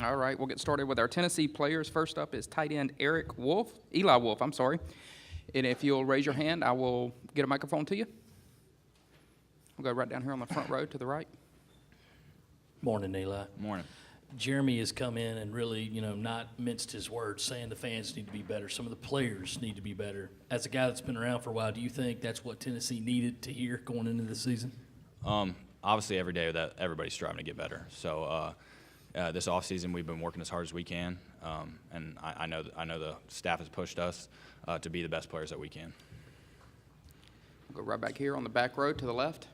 All right, we'll get started with our Tennessee players. First up is tight end Eli Wolf, I'm sorry. And if you'll raise your hand, I will get a microphone to you. We'll go right down here on the front row to the right. Morning, Eli. Morning. Jeremy has come in and really, not minced his words, saying the fans need to be better. Some of the players need to be better. As a guy that's been around for a while, do you think that's what Tennessee needed to hear going into the season? Obviously, every day that everybody's striving to get better. So this offseason, we've been working as hard as we can, and I know the staff has pushed us to be the best players that we can. We'll go right back here on the back row to the left.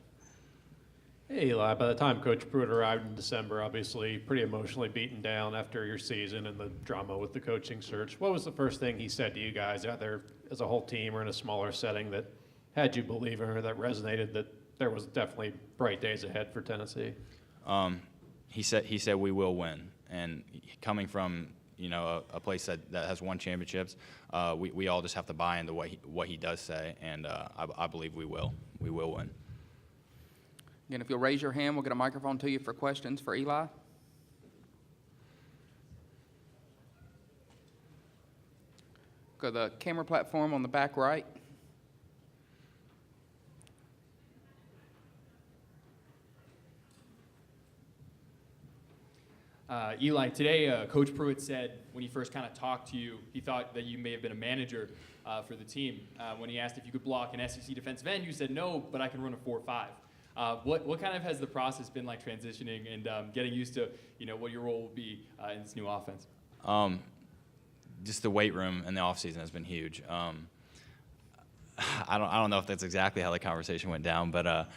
Hey, Eli, by the time Coach Pruitt arrived in December, obviously pretty emotionally beaten down after your season and the drama with the coaching search. What was the first thing he said to you guys out there as a whole team or in a smaller setting that had you believing or that resonated that there was definitely bright days ahead for Tennessee? He said we will win, and coming from a place that has won championships, we all just have to buy into what he does say, and I believe we will win. Again, if you'll raise your hand, we'll get a microphone to you for questions for Eli. Go to the camera platform on the back right. Eli, today Coach Pruitt said when he first kind of talked to you, he thought that you may have been a manager for the team. When he asked if you could block an SEC defensive end, you said no, but I can run a 4.5. What kind of has the process been like transitioning and getting used to what your role will be in this new offense? Just the weight room in the offseason has been huge. I don't know if that's exactly how the conversation went down, but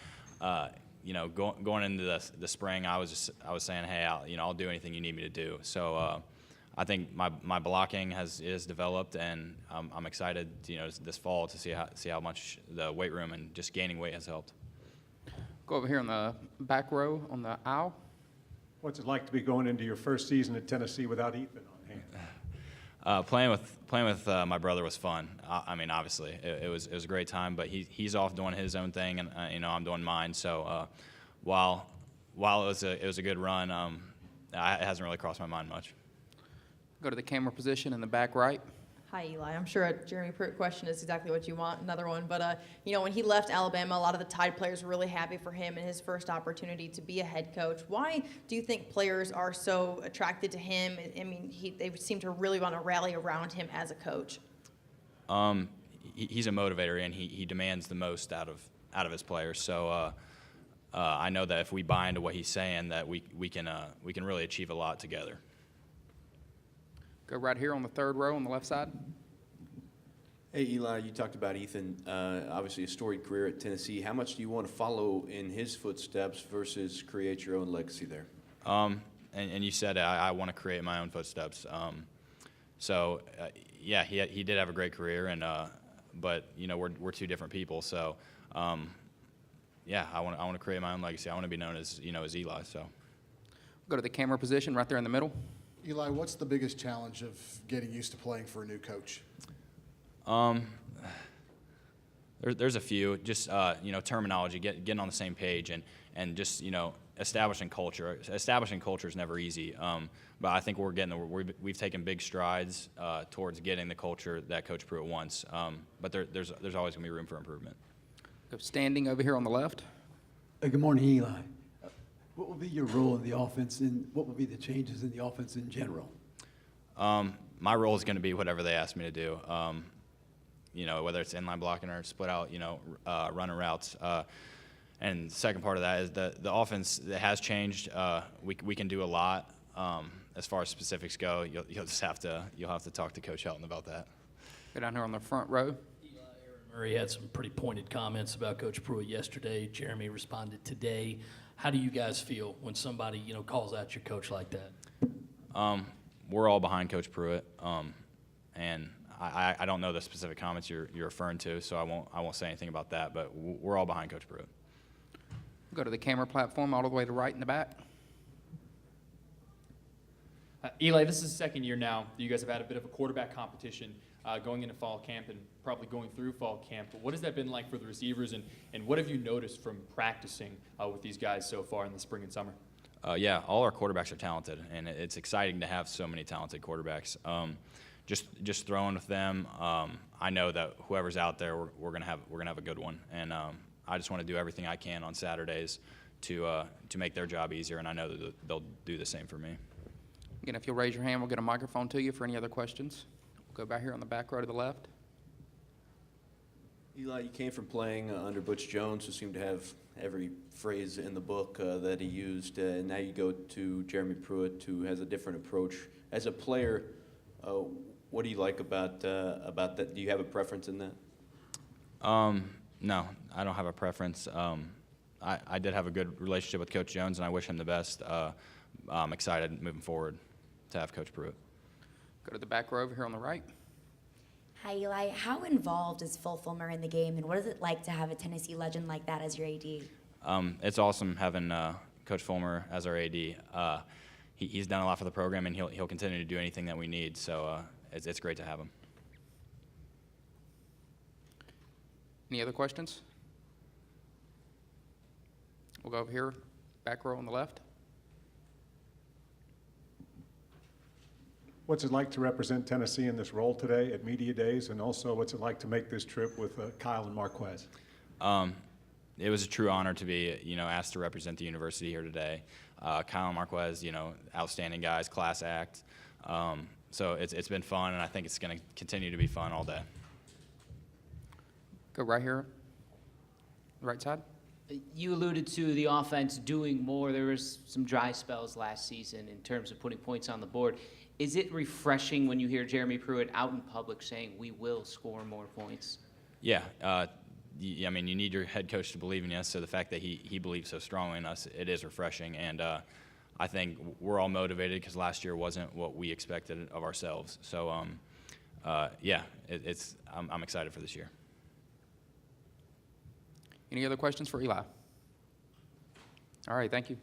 going into the spring, I was saying, hey, I'll do anything you need me to do. So I think my blocking is developed, and I'm excited this fall to see how much the weight room and just gaining weight has helped. Go over here on the back row on the aisle. What's it like to be going into your first season at Tennessee without Ethan on hand? Playing with my brother was fun. Obviously, it was a great time. But he's off doing his own thing, and I'm doing mine. So while it was a good run, it hasn't really crossed my mind much. Go to the camera position in the back right. Hi, Eli. I'm sure a Jeremy Pruitt question is exactly what you want, another one. But, when he left Alabama, a lot of the Tide players were really happy for him and his first opportunity to be a head coach. Why do you think players are so attracted to him? I mean, they seem to really want to rally around him as a coach. He's a motivator, and he demands the most out of his players. So I know that if we buy into what he's saying, that we can really achieve a lot together. Go right here on the third row on the left side. Hey, Eli, you talked about Ethan, obviously a storied career at Tennessee. How much do you want to follow in his footsteps versus create your own legacy there? And you said I want to create my own footsteps. Yeah, he did have a great career, but we're two different people. So yeah, I want to create my own legacy. I want to be known as as Eli. So Go to the camera position right there in the middle. Eli, what's the biggest challenge of getting used to playing for a new coach? There's a few. Just terminology, getting on the same page, and just establishing culture. Establishing culture is never easy. But I think we've taken big strides towards getting the culture that Coach Pruitt wants. But there's always going to be room for improvement. Go standing over here on the left. Good morning, Eli. What will be your role in the offense, and what will be the changes in the offense in general? My role is going to be whatever they ask me to do. Whether it's inline blocking or split out, running routes. And the second part of that is the offense that has changed. We can do a lot. As far as specifics go, you'll have to talk to Coach Helton about that. Go down here on the front row. Aaron Murray had some pretty pointed comments about Coach Pruitt yesterday. Jeremy responded today. How do you guys feel when somebody calls out your coach like that? We're all behind Coach Pruitt, and I don't know the specific comments you're referring to, so I won't say anything about that. But we're all behind Coach Pruitt. Go to the camera platform all the way to right in the back. Eli, this is the second year now that you guys have had a bit of a quarterback competition going into fall camp and probably going through fall camp. But what has that been like for the receivers, and what have you noticed from practicing with these guys so far in the spring and summer? Yeah, all our quarterbacks are talented, and it's exciting to have so many talented quarterbacks. Just throwing with them, I know that whoever's out there, we're gonna have a good one, and I just want to do everything I can on Saturdays to make their job easier, and I know that they'll do the same for me. Again, if you'll raise your hand, we'll get a microphone to you for any other questions. We'll go back here on the back row to the left. Eli, you came from playing under Butch Jones, who seemed to have every phrase in the book that he used. Now you go to Jeremy Pruitt, who has a different approach. As a player, what do you like about that? Do you have a preference in that? No, I don't have a preference. I did have a good relationship with Coach Jones, and I wish him the best. I'm excited moving forward to have Coach Pruitt. Go to the back row over here on the right. Hi, Eli. How involved is Coach Fulmer in the game, and what is it like to have a Tennessee legend like that as your AD? It's awesome having Coach Fulmer as our AD. He's done a lot for the program, and he'll continue to do anything that we need. So it's great to have him. Any other questions? We'll go over here, back row on the left. What's it like to represent Tennessee in this role today at Media Days, and also what's it like to make this trip with Kyle and Marquez? It was a true honor to be, asked to represent the university here today. Kyle and Marquez, outstanding guys, class act. So it's been fun, and I think it's going to continue to be fun all day. Go right here, right side. You alluded to the offense doing more. There was some dry spells last season in terms of putting points on the board. Is it refreshing when you hear Jeremy Pruitt out in public saying we will score more points? Yeah. You need your head coach to believe in you, so the fact that he believes so strongly in us, it is refreshing. And I think we're all motivated because last year wasn't what we expected of ourselves. So, I'm excited for this year. Any other questions for Eli? All right, thank you.